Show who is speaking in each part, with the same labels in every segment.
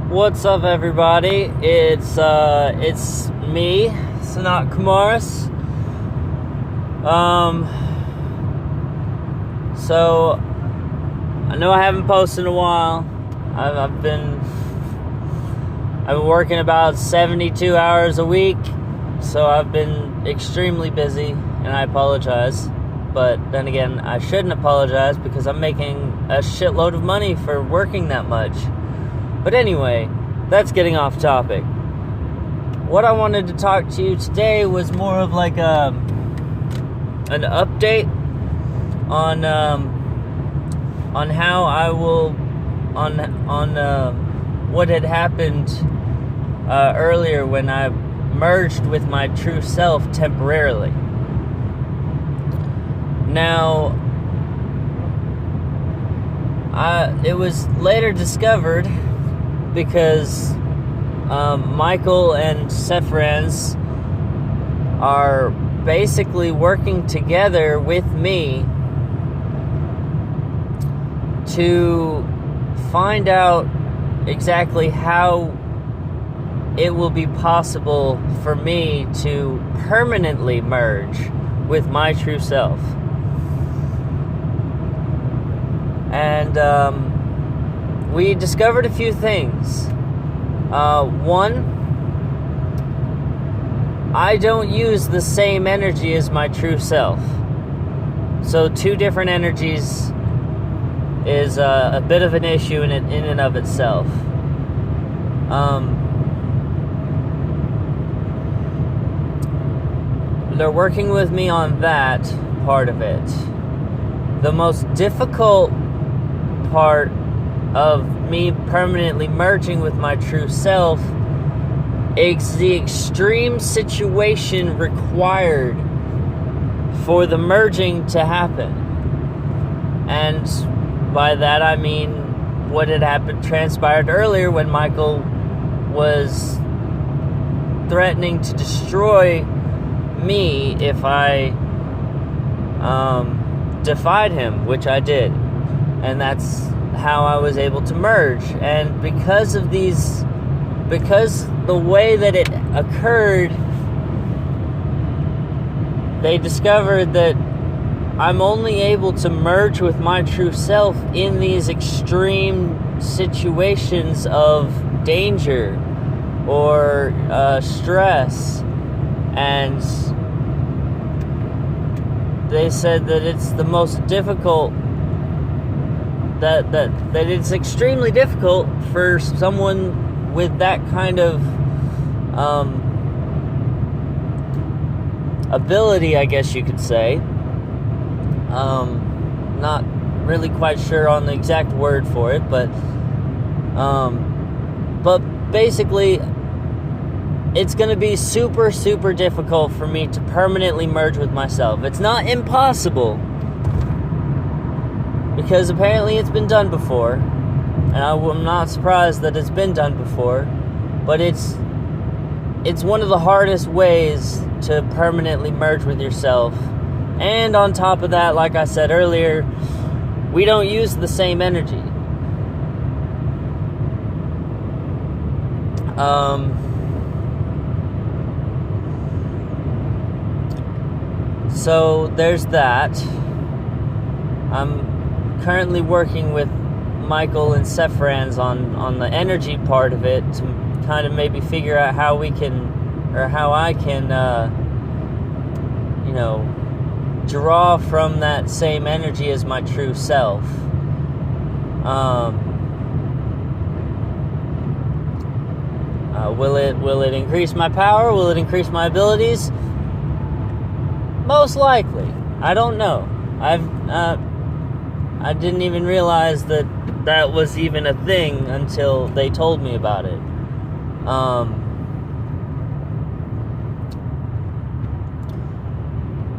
Speaker 1: What's up, everybody? It's me, Sanat Kumaris. So I know I haven't posted in a while. I've been working about 72 hours a week, so I've been extremely busy, and I apologize. But then again, I shouldn't apologize because I'm making a shitload of money for working that much. But anyway, that's getting off topic. What I wanted to talk to you today was more of like an update on how I will on what had happened earlier when I merged with my true self temporarily. Now, it was later discovered because Michael and Sephrans are basically working together with me to find out exactly how it will be possible for me to permanently merge with my true self. And we discovered a few things. One, I don't use the same energy as my true self. So two different energies is a bit of an issue in and of itself. They're working with me on that part of it. The most difficult part of me permanently merging with my true self is the extreme situation required for the merging to happen. And by that I mean what had transpired earlier when Michael was threatening to destroy me if I defied him, which I did. And that's how I was able to merge. And because the way that it occurred, they discovered that I'm only able to merge with my true self in these extreme situations of danger or stress. And they said that it's the most difficult, that it's extremely difficult for someone with that kind of ability, I guess you could say. Not really quite sure on the exact word for it, but basically it's going to be super, super difficult for me to permanently merge with myself. It's not impossible, because apparently it's been done before, and I'm not surprised that it's been done before, but it's one of the hardest ways to permanently merge with yourself. And on top of that, like I said earlier, we don't use the same energy. So there's that. I'm currently working with Michael and Sephrans on the energy part of it to kind of maybe figure out how I can draw from that same energy as my true self. Will it increase my power? Will it increase my abilities? Most likely. I don't know. I didn't even realize that was even a thing until they told me about it.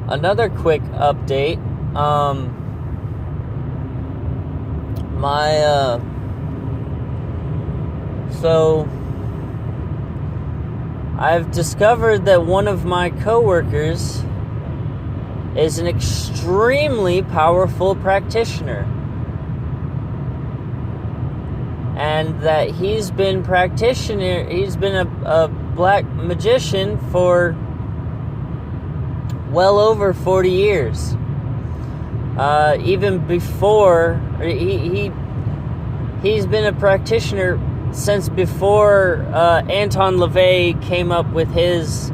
Speaker 1: Another quick update. So I've discovered that one of my coworkers is an extremely powerful practitioner. and that he's been a black magician for well over 40 years. Even before, he's been a practitioner since before Anton LaVey came up with his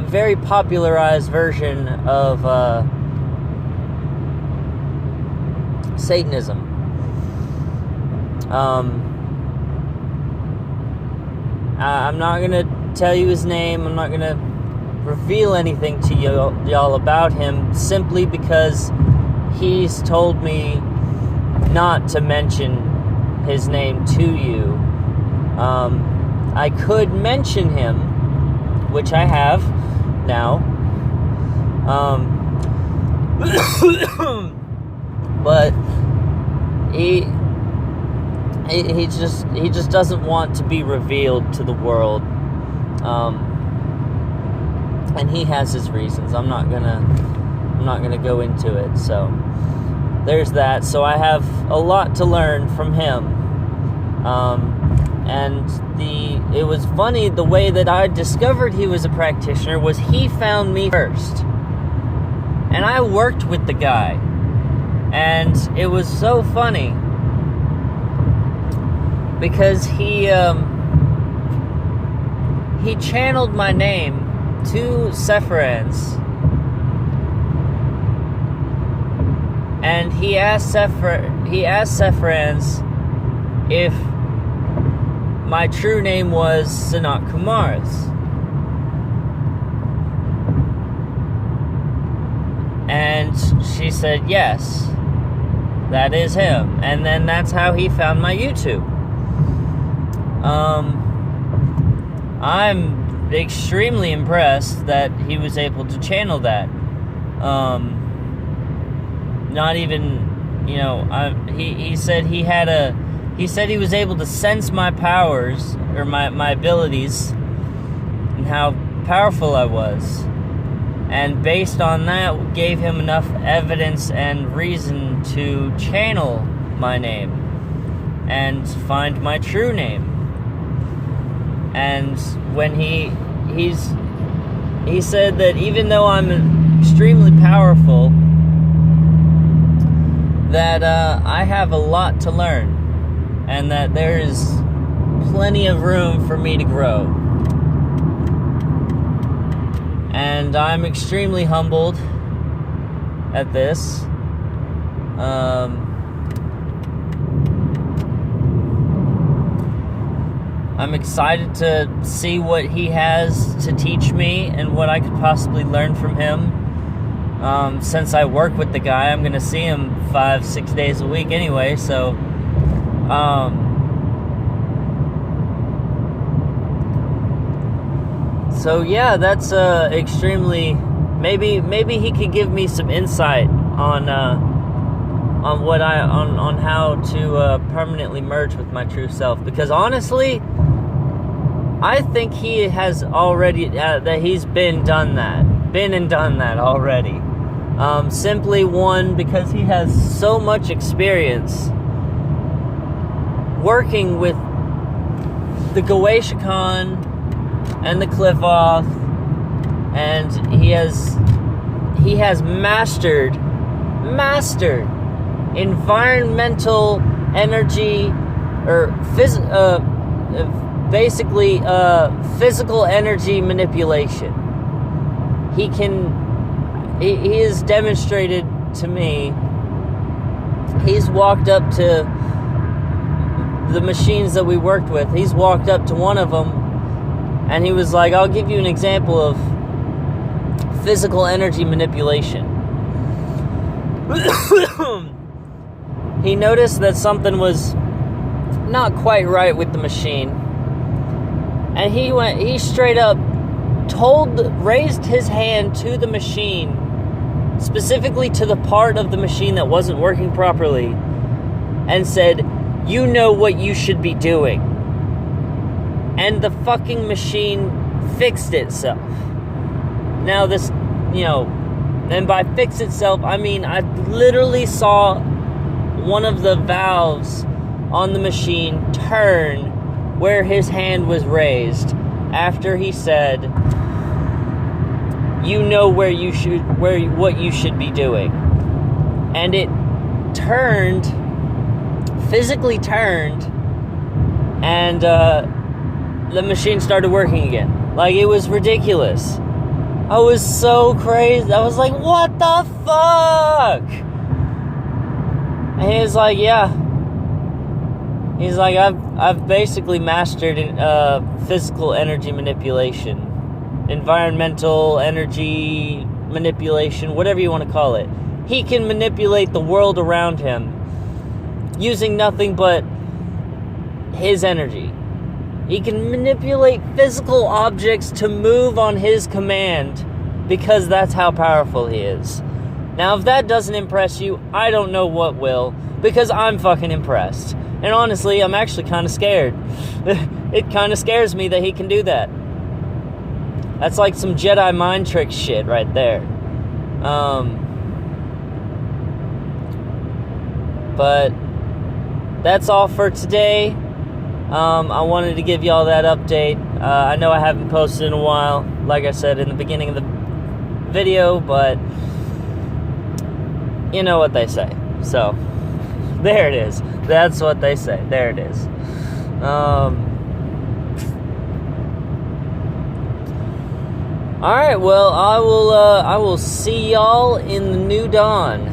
Speaker 1: very popularized version of Satanism. I'm not going to tell you his name. I'm not going to reveal anything to y'all about him, simply because he's told me not to mention his name to you. I could mention him, which I have now. But he just doesn't want to be revealed to the world. And he has his reasons. I'm not gonna go into it. So there's that. So I have a lot to learn from him. And it was funny, the way that I discovered he was a practitioner was he found me first. And I worked with the guy. And it was so funny because he channeled my name to Sephiroth, and he asked Sephiroth if my true name was Sanat Kumaras. And she said, yes, that is him. And then that's how he found my YouTube. I'm extremely impressed that he was able to channel that. Not even, he said he said he was able to sense my powers, or my abilities, and how powerful I was. And based on that, gave him enough evidence and reason to channel my name and find my true name. And when he said that even though I'm extremely powerful, that I have a lot to learn, and that there is plenty of room for me to grow. And I'm extremely humbled at this. I'm excited to see what he has to teach me and what I could possibly learn from him. Since I work with the guy, I'm going to see him 5-6 days a week anyway, so yeah, that's extremely, maybe he could give me some insight on how to permanently merge with my true self, because honestly, I think he has already that he's been and done that already. Simply one, because he has so much experience working with the Goetia Khan and the Qliphoth, and he has mastered environmental energy, or basically physical energy manipulation. He has demonstrated to me. He's walked up to the machines that we worked with. He's walked up to one of them, and he was like, I'll give you an example of physical energy manipulation. He noticed that something was not quite with the machine, and he straight up raised his hand to the machine, specifically to the part of the machine that wasn't working properly, and said, "You know what you should be doing." And the fucking machine fixed itself. Now this, and by fix itself, I mean I literally saw one of the valves on the machine turn where his hand was raised after he said, "You know what you should be doing." And it turned, physically turned, and the machine started working again. Like, it was ridiculous. I was so crazy. I was like, what the fuck? And he's like, yeah. He's like, I've basically mastered physical energy manipulation. Environmental energy manipulation, whatever you want to call it. He can manipulate the world around him using nothing but his energy. He can manipulate physical objects to move on his command because that's how powerful he is. Now, if that doesn't impress you, I don't know what will, because I'm fucking impressed. And honestly, I'm actually kind of scared. It kind of scares me that he can do that. That's like some Jedi mind trick shit right there. But that's all for today. I wanted to give y'all that update. I know I haven't posted in a while, like I said in the beginning of the video, but you know what they say. So, there it is. That's what they say. There it is. Alright, well, I will see y'all in the new dawn.